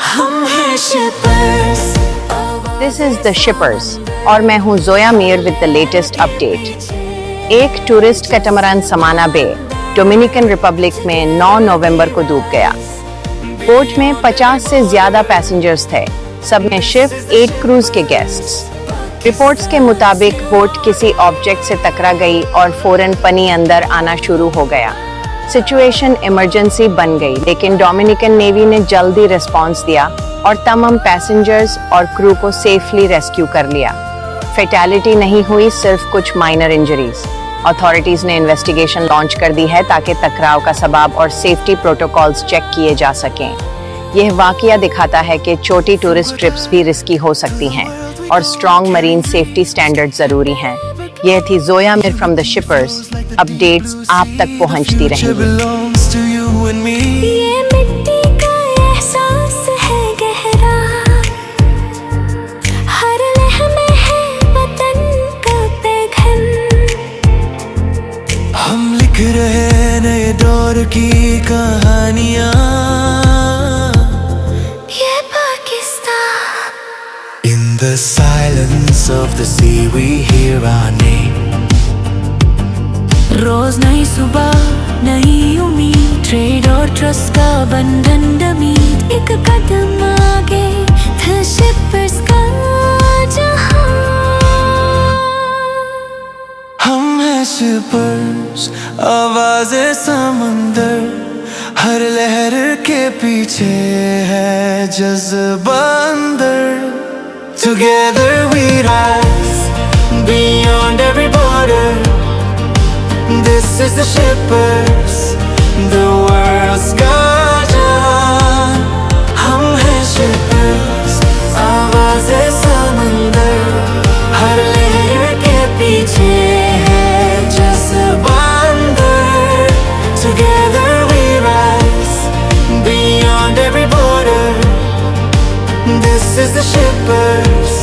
हम हैं shippers. This is the shippers और मैं हूँ Zoya Mir with the latest update. एक टूरिस्ट कैटामरान समाना बे डोमिनिकन रिपब्लिक में 9 नवंबर को डूब गया। बोट में 50 से ज्यादा पैसेंजर्स थे, सब में सिर्फ 8 क्रूज के गेस्ट्स। रिपोर्ट्स के मुताबिक बोट किसी ऑब्जेक्ट से टकरा गई और फौरन पानी अंदर आना शुरू हो गया। सिचुएशन इमरजेंसी बन गई, लेकिन डोमिनिकन नेवी ने जल्दी रिस्पांस दिया और तमाम पैसेंजर्स और क्रू को सेफली रेस्क्यू कर लिया। फैटेलिटी नहीं हुई, सिर्फ कुछ माइनर इंजरीज। अथॉरिटीज ने इन्वेस्टिगेशन लॉन्च कर दी है ताकि टकराव का सबब और सेफ्टी प्रोटोकॉल्स चेक किए जा सकें। यह वाकया दिखाता है कि छोटी टूरिस्ट ट्रिप्स भी रिस्की हो सकती हैं और स्ट्रॉन्ग मरीन सेफ्टी स्टैंडर्ड जरूरी हैं। यह थी Zoya Mir from the shippers. Updates आप तक पहुंचती रहेंगी। ये मिट्टी का एहसास है गहरा, हर लहमे है वतन का पैगम। हम लिख रहे नए दौर की कहानियां, ये Pakistan. In the silence of the sea we hear our name. रोज नई सुबह नई उम्मीद, ट्रेड और ट्रस्ट का बंधन डमीट। एक कदम आगे फिर शिपर्स का जहां। हम हैं शिपर्स, आवाज़े समंदर, हर लहर के पीछे है जज्बा अंदर। Together we rise beyond every border. This is the shippers, the world's guardian. हम हैं shippers, आवाज़े समंदर, हर लहर के पीछे है जज्बा अंदर। Together we rise beyond every border. This is the shippers,